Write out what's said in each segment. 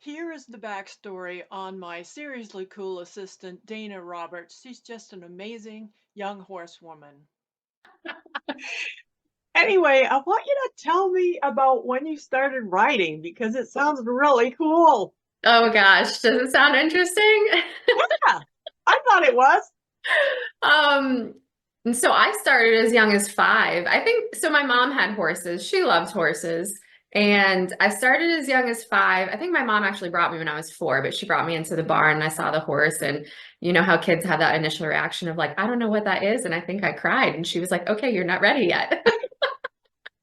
Here is the backstory on my seriously cool assistant, Dayna Roberts. She's just an amazing young horsewoman. Anyway, I want you to tell me about when you started riding because it sounds really cool. Oh gosh, does it sound interesting? Yeah, I thought it was. Um, and so I started as young as 5. I think so. My mom had horses. She loved horses. And I started as young as 5. I think my mom actually brought me when I was 4, but she brought me into the barn and I saw the horse. And you know how kids have that initial reaction of like, I don't know what that is. And I think I cried. And she was like, okay, you're not ready yet.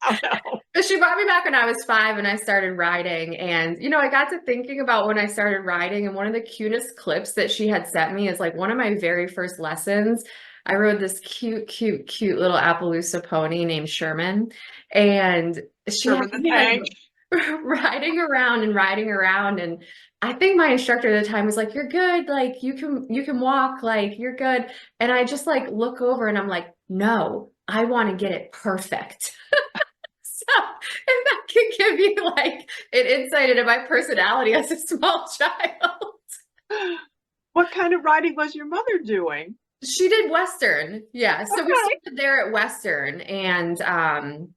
Oh no. But she brought me back when I was 5 and I started riding. And, I got to thinking about when I started riding. And one of the cutest clips that she had sent me is like one of my very first lessons. I rode this cute, cute, cute little Appaloosa pony named Sherman. And she had Sherman the me like tank. riding around and riding around. And I think my instructor at the time was like, you're good. Like you can walk, like you're good. And I just like look over and I'm like, no, I want to get it perfect. So, if that can give you like an insight into my personality as a small child. What kind of riding was your mother doing? She did Western. Yeah. So we Okay. started there at Western. And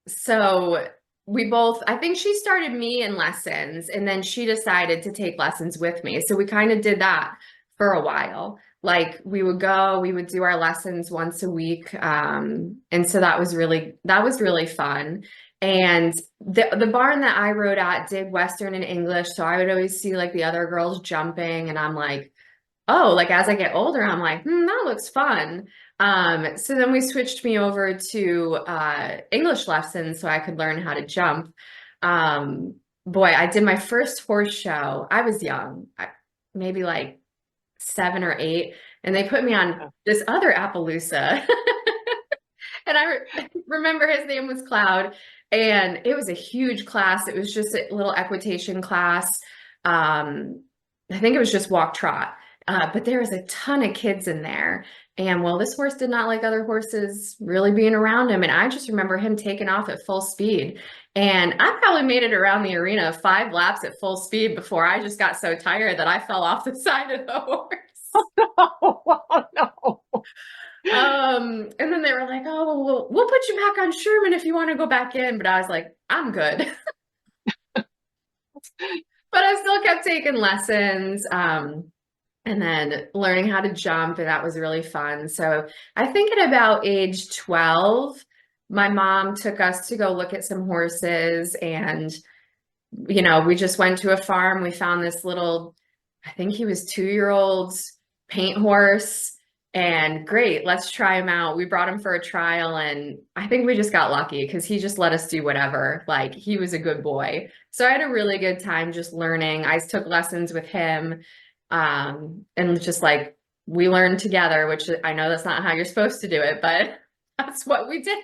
so we both, I think she started me in lessons and then she decided to take lessons with me. So we kind of did that for a while. Like we would do our lessons once a week. And so that was really fun. And the barn that I rode at did Western and English. So I would always see like the other girls jumping and I'm like, oh, like as I get older, I'm like, that looks fun. So then we switched me over to English lessons so I could learn how to jump. Boy, I did my first horse show. I was young, maybe like 7 or 8, and they put me on this other Appaloosa. And remember his name was Cloud, and it was a huge class. It was just a little equitation class. I think it was just walk trot. But there was a ton of kids in there. And well, this horse did not like other horses really being around him. And I just remember him taking off at full speed. And I probably made it around the arena 5 laps at full speed before I just got so tired that I fell off the side of the horse. Oh no. And then they were like, "Oh, we'll put you back on Sherman if you want to go back in." But I was like, "I'm good." But I still kept taking lessons, and then learning how to jump, and that was really fun. So I think at about age 12, my mom took us to go look at some horses, and we just went to a farm. We found this little, I think he was 2-year old paint horse. And great, let's try him out. We brought him for a trial, and I think we just got lucky because he just let us do whatever. Like, he was a good boy. So I had a really good time just learning. I took lessons with him, and just like we learned together, which I know that's not how you're supposed to do it, but that's what we did.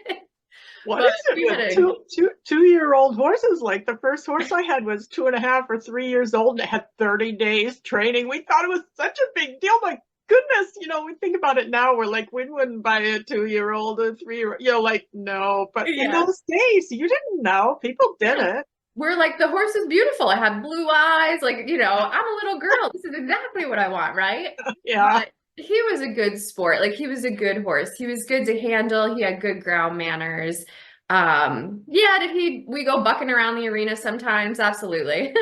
What But is it we had with a two-year-old horses? Like the first horse I had was 2.5 or 3 years old and it had 30 days training. We thought it was such a big deal. My goodness, we think about it now. We're like, we wouldn't buy a 2-year-old, a 3-year-old, like, no. But in yeah. those days, you didn't know. People did Yeah. it. We're like, the horse is beautiful. I have blue eyes. Like, I'm a little girl. This is exactly what I want, right? Yeah. But he was a good sport. Like, he was a good horse. He was good to handle. He had good ground manners. Yeah, we go bucking around the arena sometimes? Absolutely.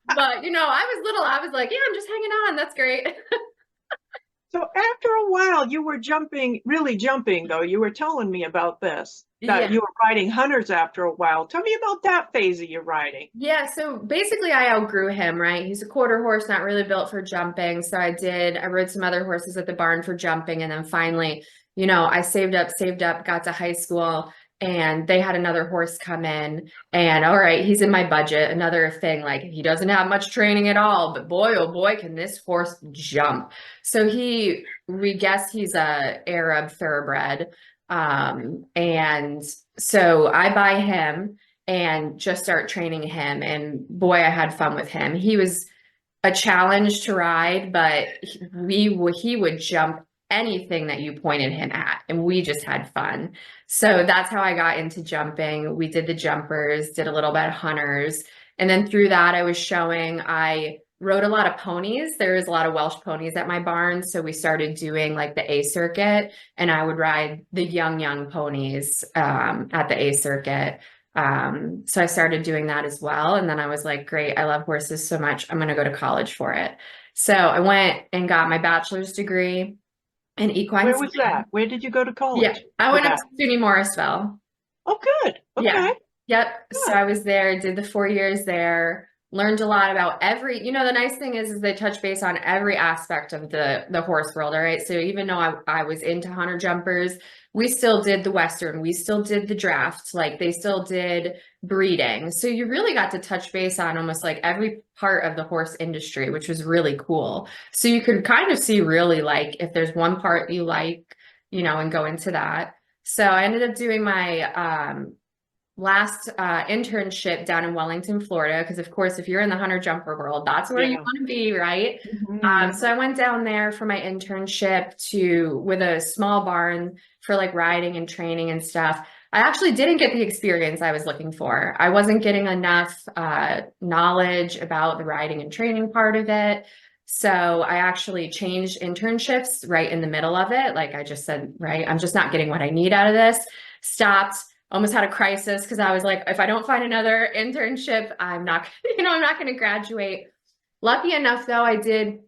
But, I was little. I was like, yeah, I'm just hanging on. That's great. So after a while, you were jumping, really jumping, though. You were telling me about this, that Yeah. you were riding hunters after a while. Tell me about that phase of your riding. Yeah, so basically I outgrew him, right? He's a quarter horse, not really built for jumping. So I rode some other horses at the barn for jumping. And then finally, I saved up, got to high school, and they had another horse come in. And all right, he's in my budget. Another thing, like he doesn't have much training at all, but boy, oh boy, can this horse jump. So we guess he's a Arab thoroughbred. And so I buy him and just start training him. And boy, I had fun with him. He was a challenge to ride, but he would jump anything that you pointed him at, and we just had fun. So that's how I got into jumping. We did the jumpers, did a little bit of hunters, And then through that, I was showing, I rode a lot of ponies. There was a lot of Welsh ponies at my barn. So we started doing like the A circuit, and I would ride the young ponies at the A circuit. So I started doing that as well. And then I was like, great, I love horses so much. I'm going to go to college for it. So I went and got my bachelor's degree in equine Where was science. that? Where did you go to Yeah, college I for went up that? to SUNY Morrisville. Oh, good. Yeah. Okay. Yep. So Good. I was there, did the 4 years there, learned a lot about every, the nice thing is they touch base on every aspect of the horse world. All right. So even though I was into hunter jumpers, we still did the Western, we still did the draft, like they still did breeding. So you really got to touch base on almost like every part of the horse industry, which was really cool. So you could kind of see really like if there's one part you like, and go into that. So I ended up doing my last internship down in Wellington, Florida, because of course, if you're in the hunter jumper world, that's where you Yeah. want to be, right? Mhm. So I went down there for my internship to with a small barn for like riding and training and stuff. I actually didn't get the experience I was looking for. I wasn't getting enough knowledge about the riding and training part of it. So I actually changed internships right in the middle of it. Like I just said, right, I'm just not getting what I need out of this. Stopped, almost had a crisis because I was like, if I don't find another internship, I'm not, I'm not going to graduate. Lucky enough, though, I did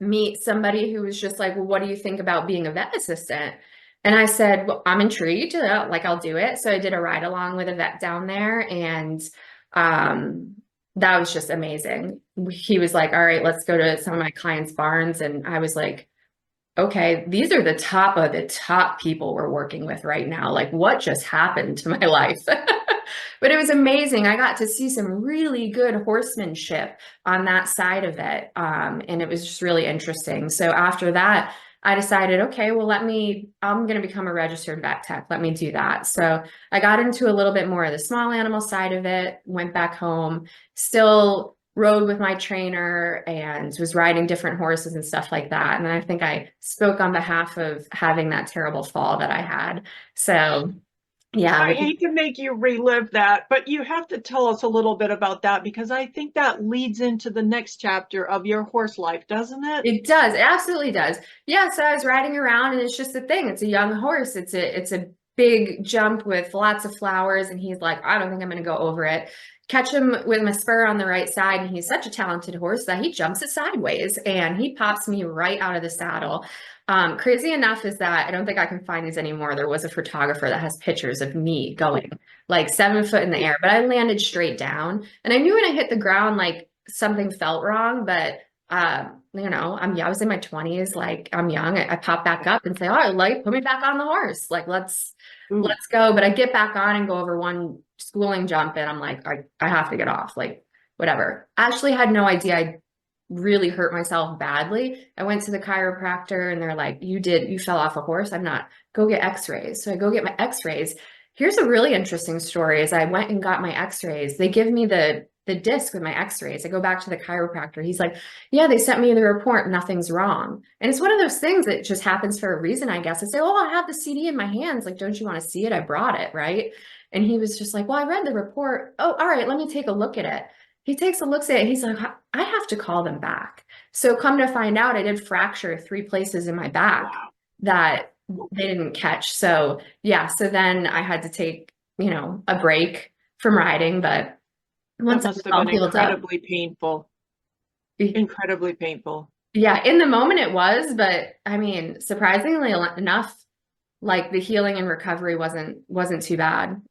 meet somebody who was just like, well, what do you think about being a vet assistant? And I said, well, I'm intrigued, like I'll do it. So I did a ride along with a vet down there, and um, that was just amazing. He was like, all right, let's go to some of my clients' barns. And I was like, okay, these are the top of the top people we're working with right now. Like, what just happened to my life? But it was amazing. I got to see some really good horsemanship on that side of it. And it was just really interesting. So after that, I decided, okay, well, I'm going to become a registered vet tech. Let me do that. So I got into a little bit more of the small animal side of it, went back home, still rode with my trainer and was riding different horses and stuff like that. And then I think I spoke on behalf of having that terrible fall that I had. So yeah, I hate to make you relive that, but you have to tell us a little bit about that because I think that leads into the next chapter of your horse life, doesn't it? it does. It absolutely does. Yeah. So I was riding around, and it's just a thing. It's a young horse. It's a big jump with lots of flowers. And he's like, I don't think I'm going to go over it. Catch him with my spur on the right side. And he's such a talented horse that he jumps it sideways and he pops me right out of the saddle. Crazy enough is that I don't think I can find these anymore. There was a photographer that has pictures of me going like 7 foot in the air, but I landed straight down. And I knew when I hit the ground, like something felt wrong, but I was in my 20s, like I'm young. I pop back up and say, oh, like put me back on the horse. Like Ooh. let's go. But I get back on and go over one schooling jump, and I'm like, I have to get off, like whatever. Ashley had no idea I really hurt myself badly. I went to the chiropractor and they're like, you fell off a horse. I'm not, go get x-rays. So I go get my x-rays. Here's a really interesting story is I went and got my x-rays. They give me the disc with my x-rays. I go back to the chiropractor. He's like, yeah, they sent me the report. Nothing's wrong. And it's one of those things that just happens for a reason, I guess. I say, oh, I have the CD in my hands. Like, don't you want to see it? I brought it. Right. And he was just like, well, I read the report. Oh, all right. Let me take a look at it. He takes a look at it. He's like, I have to call them back. So come to find out, I did fracture 3 places in my back Wow. that they didn't catch. So yeah, so then I had to take, a break from riding, but That once I was must have all been healed up, incredibly painful. Incredibly painful. yeah, in the moment it was, but I mean, surprisingly enough, like the healing and recovery wasn't too bad.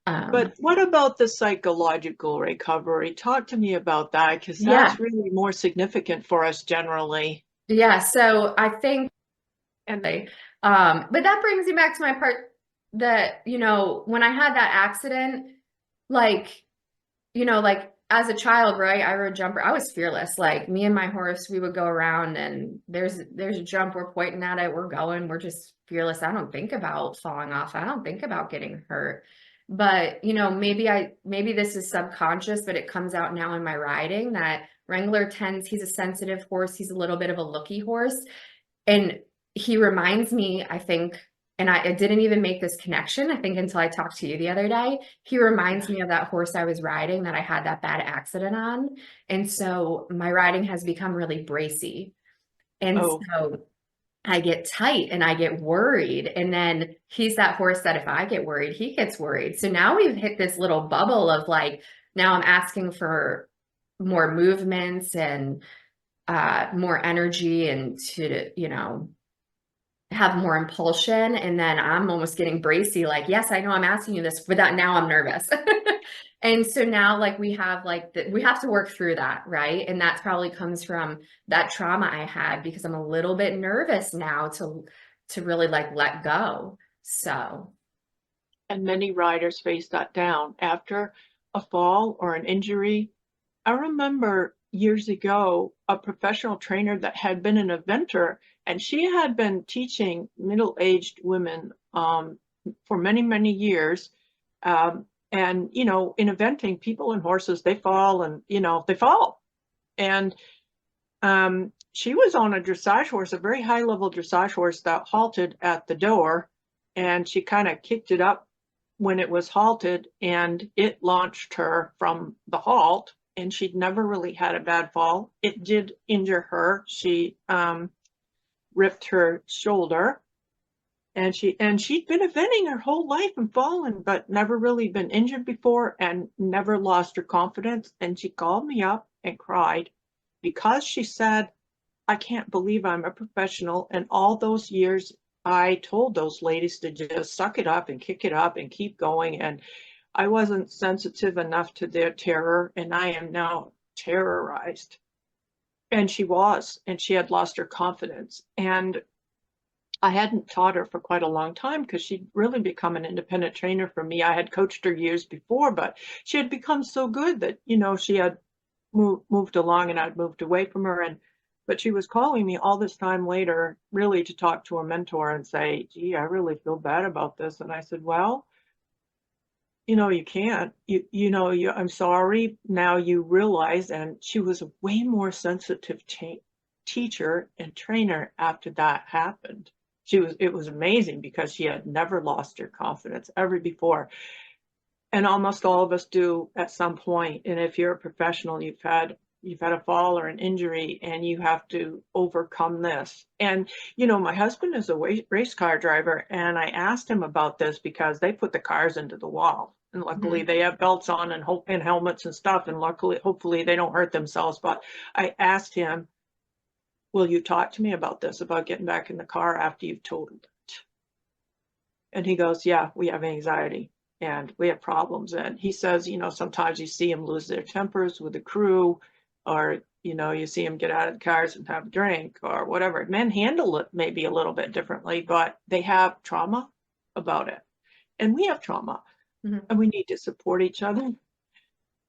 But what about the psychological recovery? Talk to me about that because Yeah, that's really more significant for us generally. yeah. So I think, And but that brings me back to my part that, when I had that accident, like, like as a child, right? I rode jumper. I was fearless. Like me and my horse, we would go around and there's a jump. We're pointing at it. We're going. We're just fearless. I don't think about falling off. I don't think about getting hurt. But, maybe this is subconscious, but it comes out now in my riding that Wrangler he's a sensitive horse. He's a little bit of a looky horse. And he reminds me, I think, And I didn't even make this connection, I think, until I talked to you the other day. He reminds Yeah. me of that horse I was riding that I had that bad accident on. And so my riding has become really bracy. And Oh, so I get tight and I get worried. And then he's that horse that if I get worried, he gets worried. So now we've hit this little bubble of like, now I'm asking for more movements and more energy and to, have more impulsion. And then I'm almost getting bracy, like, yes, I know I'm asking you this, but that now I'm nervous. And so now like we have we have to work through that, right? And that probably comes from that trauma I had because I'm a little bit nervous now to really like let go. So, and many riders face that down after a fall or an injury. I remember years ago a professional trainer that had been an eventer, and she had been teaching middle-aged women for many, many years. And, in eventing, people and horses, they fall and, they fall. And she was on a dressage horse, a very high level dressage horse that halted at the door, and she kind of kicked it up when it was halted, and it launched her from the halt. And she'd never really had a bad fall. It did injure her. She ripped her shoulder, and she'd been eventing her whole life and fallen, but never really been injured before, and never lost her confidence. And she called me up and cried because she said, I can't believe I'm a professional. And all those years, I told those ladies to just suck it up and kick it up and keep going. And I wasn't sensitive enough to their terror. And I am now terrorized. And she was, and she had lost her confidence. And I hadn't taught her for quite a long time because she'd really become an independent trainer for me. I had coached her years before, but she had become so good that, she had moved along and I'd moved away from her. But she was calling me all this time later, really to talk to a mentor and say, gee, I really feel bad about this. And I said, well, you can't, I'm sorry. Now you realize. And she was a way more sensitive teacher and trainer after that happened. It was amazing because she had never lost her confidence ever before. And almost all of us do at some point. And if you're a professional, you've had a fall or an injury and you have to overcome this. And my husband is a race car driver, and I asked him about this because they put the cars into the wall, and luckily mhm. they have belts on and helmets and stuff, and luckily hopefully they don't hurt themselves. But I asked him, will you talk to me about this, about getting back in the car after you've totaled it? And he goes, yeah, we have anxiety and we have problems. And he says, sometimes you see them lose their tempers with the crew, or, you see them get out of the cars and have a drink or whatever. Men handle it maybe a little bit differently, but they have trauma about it. And we have trauma, Mhm. and we need to support each other,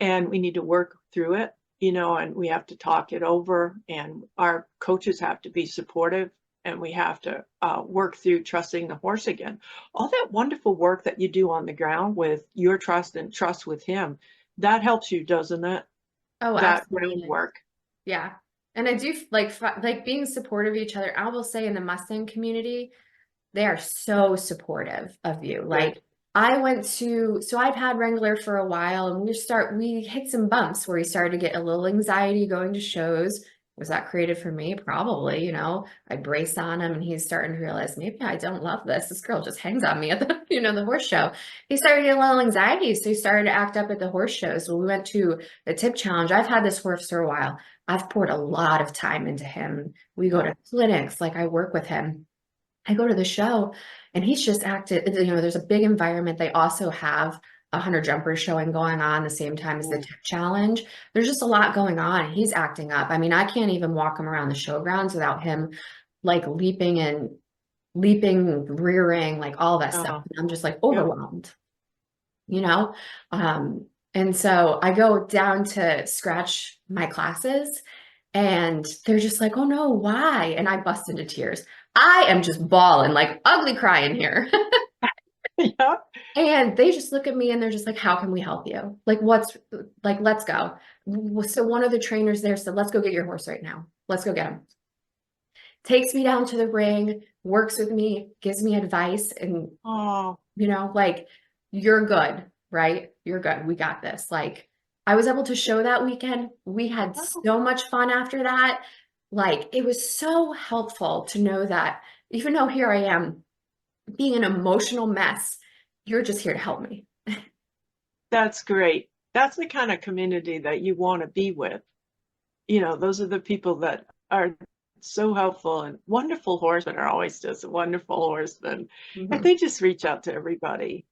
and we need to work through it, and we have to talk it over, and our coaches have to be supportive, and we have to work through trusting the horse again. All that wonderful work that you do on the ground with your trust and trust with him, that helps you, doesn't it? Oh, That absolutely. groundwork. Yeah. And I do like being supportive of each other. I will say in the Mustang community, they are so supportive of you. Good. Like so I've had Wrangler for a while and we hit some bumps where he started to get a little anxiety going to shows. Was that created for me? Probably, I brace on him and he's starting to realize maybe I don't love this. This girl just hangs on me at the, the horse show. He started getting a little anxiety. So he started to act up at the horse shows. When we went to the tip challenge, I've had this horse for a while. I've poured a lot of time into him. We go Yeah. to clinics, like I work with him. I go to the show and he's just acted, there's a big environment. They also have a 100 jumpers showing going on the same time as the Ooh. tip challenge. There's just a lot going on. He's acting up. I mean, I can't even walk him around the showgrounds without him like leaping, rearing, like all that stuff. Uh-huh. And I'm just like Yep. overwhelmed, you know? And so I go down to scratch my classes and they're just like, oh no, why? And I bust into tears. I am just bawling, like ugly crying here. Yep. And they just look at me and they're just like, how can we help you? Like, let's go. So one of the trainers there said, let's go get your horse right now. Let's go get him. takes me down to the ring, works with me, gives me advice, and Oh, like, you're good, right? You're good. We got this. Like, I was able to show that weekend. We had wow. so much fun after that. Like, it was so helpful to know that even though here I am being an emotional mess, you're just here to help me. That's great. That's the kind of community that you want to be with. Those are the people that are so helpful, and wonderful horsemen are always just wonderful horsemen. And Mhm. they just reach out to everybody.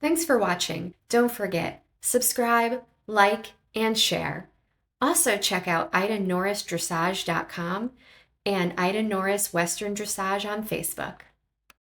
Thanks for watching. Don't forget, subscribe, like, and share. Also, check out IdaNorrisDressage.com and Ida Norris Western Dressage on Facebook.